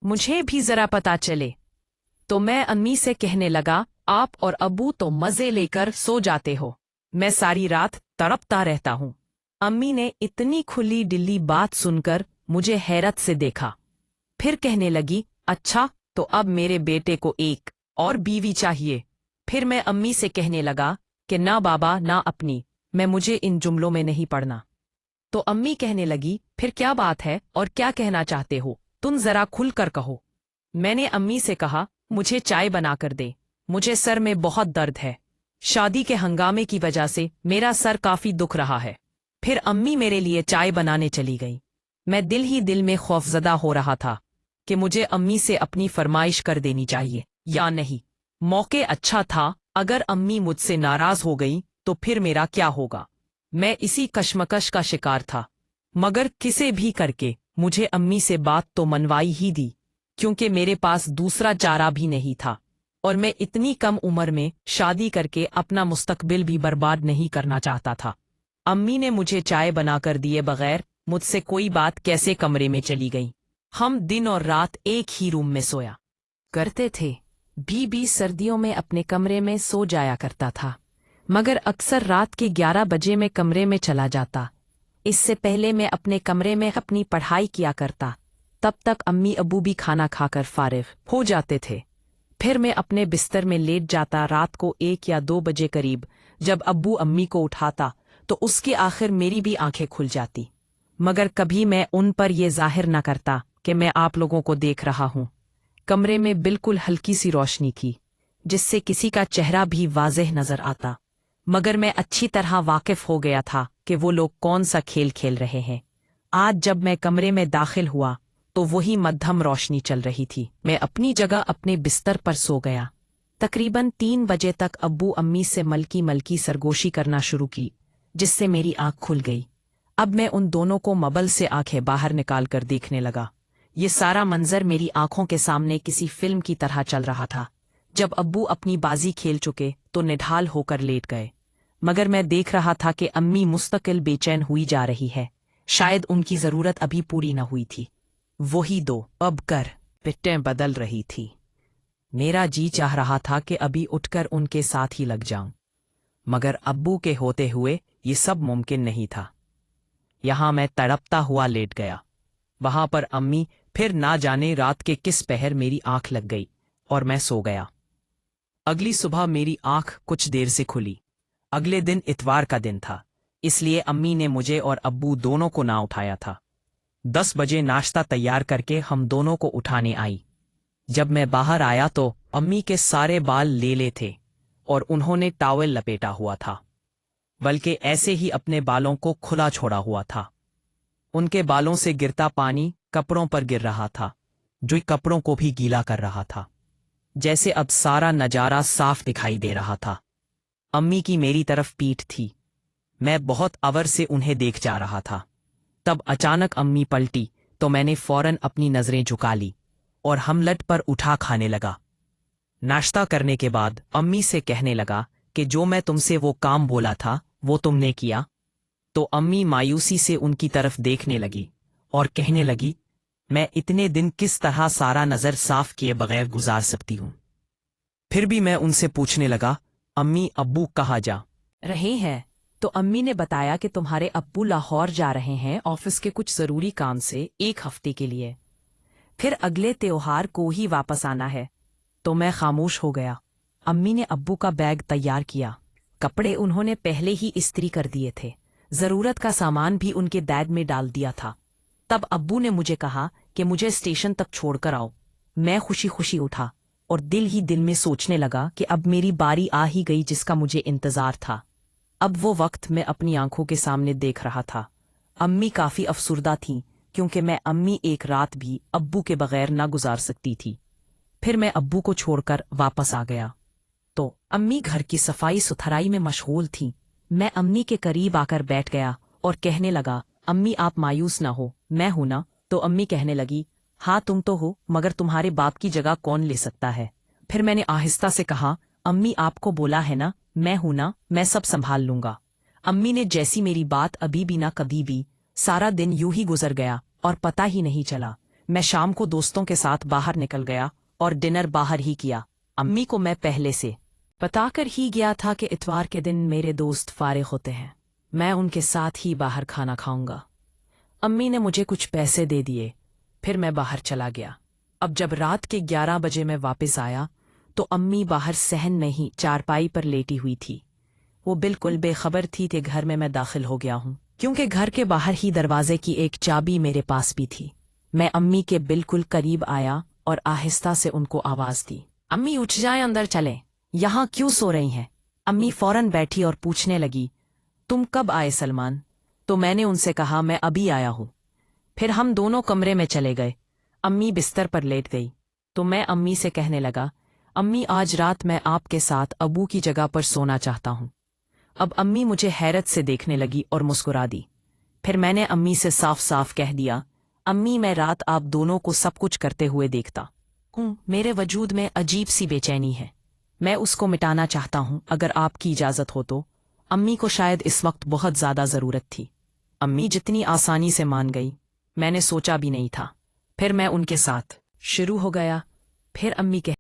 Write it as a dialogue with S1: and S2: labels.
S1: मुझे भी जरा पता चले। तो मैं अम्मी से कहने लगा, आप और अब्बू तो मजे लेकर सो जाते हो, मैं सारी रात तड़पता रहता हूँ। अम्मी ने इतनी खुली डिल्ली बात सुनकर मुझे हैरत से देखा। फिर कहने लगी, अच्छा तो अब मेरे बेटे को एक और बीवी चाहिए। फिर मैं अम्मी से कहने लगा कि ना बाबा ना अपनी, मुझे इन जुमलों में नहीं पड़ना। तो अम्मी कहने लगी, फिर क्या बात है और क्या कहना चाहते हो, तुम जरा खुल कर कहो। मैंने अम्मी से कहा, मुझे चाय बनाकर दे, मुझे सर में बहुत दर्द है, शादी के हंगामे की वजह से मेरा सर काफी दुख रहा है। फिर अम्मी मेरे लिए चाय बनाने चली गई। मैं दिल ही दिल में खौफजदा हो रहा था कि मुझे अम्मी से अपनी फरमाइश कर देनी चाहिए या नहीं। मौके अच्छा था, अगर अम्मी मुझसे नाराज हो गई तो फिर मेरा क्या होगा। मैं इसी कश्मकश का शिकार था, मगर किसे भी करके मुझे अम्मी से बात तो मनवाई ही दी, क्योंकि मेरे पास दूसरा चारा भी नहीं था और मैं इतनी कम उम्र में शादी करके अपना मुस्तकबिल भी बर्बाद नहीं करना चाहता था। अम्मी ने मुझे चाय बनाकर दिए बगैर मुझसे कोई बात कैसे कमरे में चली गई। हम दिन और रात एक ही रूम में सोया करते थे। बीबी सर्दियों में अपने कमरे में सो जाया करता था, मगर अक्सर रात के 11 बजे में कमरे में चला जाता। इससे पहले मैं अपने कमरे में अपनी पढ़ाई किया करता। तब तक अम्मी अब्बू भी खाना खाकर फारिग हो जाते थे। फिर मैं अपने बिस्तर में लेट जाता रात को 1 या 2 बजे करीब। जब अब्बू अम्मी को उठाता तो उसके आखिर मेरी भी आंखें खुल जाती, मगर कभी मैं उन पर यह जाहिर न करता कि मैं आप लोगों को देख रहा हूँ। कमरे में बिल्कुल हल्की सी रोशनी थी, जिससे किसी का चेहरा भी वाज़ेह नजर आता, मगर मैं अच्छी तरह वाकिफ हो गया था कि वो लोग कौन सा खेल खेल रहे हैं। आज जब मैं कमरे में दाखिल हुआ तो वही मध्यम रोशनी चल रही थी। मैं अपनी जगह अपने बिस्तर पर सो गया। तकरीबन 3 बजे तक अब्बू अम्मी से मलकी मलकी सरगोशी करना शुरू की, जिससे मेरी आंख खुल गई। अब मैं उन दोनों को मबल से आंखें बाहर निकाल कर देखने लगा। ये सारा मंजर मेरी आंखों के सामने किसी फिल्म की तरह चल रहा था। जब अब्बू अपनी बाजी खेल चुके तो निढाल होकर लेट गए, मगर मैं देख रहा था कि अम्मी मुस्तकिल बेचैन हुई जा रही है। शायद उनकी जरूरत अभी पूरी न हुई थी। वही दो अब कर पिट्टें बदल रही थी। मेरा जी चाह रहा था कि अभी उठकर उनके साथ ही लग जाऊं, मगर अब्बू के होते हुए ये सब मुमकिन नहीं था। यहां मैं तड़पता हुआ लेट गया, वहां पर अम्मी, फिर ना जाने रात के किस पहर मेरी आंख लग गई और मैं सो गया। अगली सुबह मेरी आंख कुछ देर से खुली। अगले दिन इतवार का दिन था, इसलिए अम्मी ने मुझे और अब्बू दोनों को ना उठाया था। 10 बजे नाश्ता तैयार करके हम दोनों को उठाने आई। जब मैं बाहर आया तो अम्मी के सारे बाल लेले थे और उन्होंने टॉवेल लपेटा हुआ था, बल्कि ऐसे ही अपने बालों को खुला छोड़ा हुआ था। उनके बालों से गिरता पानी कपड़ों पर गिर रहा था, जो कपड़ों को भी गीला कर रहा था। जैसे अब सारा नजारा साफ दिखाई दे रहा था। अम्मी की मेरी तरफ पीठ थी। मैं बहुत अवर से उन्हें देख जा रहा था। तब अचानक अम्मी पलटी तो मैंने फौरन अपनी नजरें झुका ली और हमलट पर उठा खाने लगा। नाश्ता करने के बाद अम्मी से कहने लगा कि जो मैं तुमसे वो काम बोला था वो तुमने किया। तो अम्मी मायूसी से उनकी तरफ देखने लगी और कहने लगी, मैं इतने दिन किस तरह सारा नजर साफ किए बगैर गुजार सकती हूँ। फिर भी मैं उनसे पूछने लगा, अम्मी अब्बू कहाँ जा रहे हैं? तो अम्मी ने बताया कि तुम्हारे अब्बू लाहौर जा रहे हैं ऑफिस के कुछ जरूरी काम से 1 हफ्ते के लिए, फिर अगले त्योहार को ही वापस आना है। तो मैं खामोश हो गया। अम्मी ने अब्बू का बैग तैयार किया। कपड़े उन्होंने पहले ही इस्त्री कर दिए थे, जरूरत का सामान भी उनके बैग में डाल दिया था। तब अब्बू ने मुझे कहा कि मुझे स्टेशन तक छोड़कर आओ। मैं खुशी खुशी उठा और दिल ही दिल में सोचने लगा कि अब मेरी बारी आ ही गई जिसका मुझे इंतजार था। अब वो वक्त मैं अपनी आंखों के सामने देख रहा था। अम्मी काफी अफसुर्दा थीं, क्योंकि मैं अम्मी एक रात भी अब्बू के बगैर ना गुजार सकती थी। फिर मैं अब्बू को छोड़कर वापस आ गया तो अम्मी घर की सफाई सुथराई में मशगूल थीं। मैं अम्मी के करीब आकर बैठ गया और कहने लगा, अम्मी आप मायूस ना हो, मैं हूं ना। तो अम्मी कहने लगी, हाँ तुम तो हो, मगर तुम्हारे बाप की जगह कौन ले सकता है? फिर मैंने आहिस्ता से कहा, अम्मी आपको बोला है ना, मैं हूं ना, मैं सब संभाल लूंगा। अम्मी ने जैसी मेरी बात अभी भी ना कभी भी। सारा दिन यूं ही गुजर गया और पता ही नहीं चला। میں شام کو دوستوں کے ساتھ باہر نکل گیا اور ڈنر باہر ہی کیا۔ امی کو میں پہلے سے بتا کر ہی گیا تھا کہ اتوار کے دن میرے دوست فارغ ہوتے ہیں، میں ان کے ساتھ ہی باہر کھانا کھاؤں گا۔ امی نے مجھے کچھ پیسے دے دیے، پھر میں باہر چلا گیا۔ اب جب رات کے 11 بجے میں واپس آیا تو امی باہر صحن میں ہی چارپائی پر لیٹی ہوئی تھی۔ وہ بالکل بے خبر تھی کہ گھر میں داخل ہو گیا ہوں، کیونکہ گھر کے باہر ہی دروازے کی ایک چابی میرے پاس بھی تھی۔ میں امی کے بالکل قریب آیا اور آہستہ سے ان کو آواز دی، امی اٹھ جائیں، اندر چلیں، یہاں کیوں سو رہی ہیں؟ امی فوراً بیٹھی اور پوچھنے لگی، تم کب آئے سلمان؟ تو میں نے ان سے کہا، میں ابھی آیا ہوں۔ پھر ہم دونوں کمرے میں چلے گئے۔ امی بستر پر لیٹ گئی تو میں امی سے کہنے لگا، امی آج رات میں آپ کے ساتھ ابو کی جگہ پر سونا چاہتا ہوں۔ اب امی مجھے حیرت سے دیکھنے لگی اور مسکرا دی۔ پھر میں نے امی سے صاف صاف کہہ دیا، امی میں رات آپ دونوں کو سب کچھ کرتے ہوئے دیکھتا ہوں، میرے وجود میں عجیب سی بے چینی ہے، میں اس کو مٹانا چاہتا ہوں، اگر آپ کی اجازت ہو تو۔ امی کو شاید اس وقت بہت زیادہ ضرورت تھی۔ امی جتنی آسانی سے مان گئی میں نے سوچا بھی نہیں تھا۔ پھر میں ان کے ساتھ شروع ہو گیا۔ پھر امی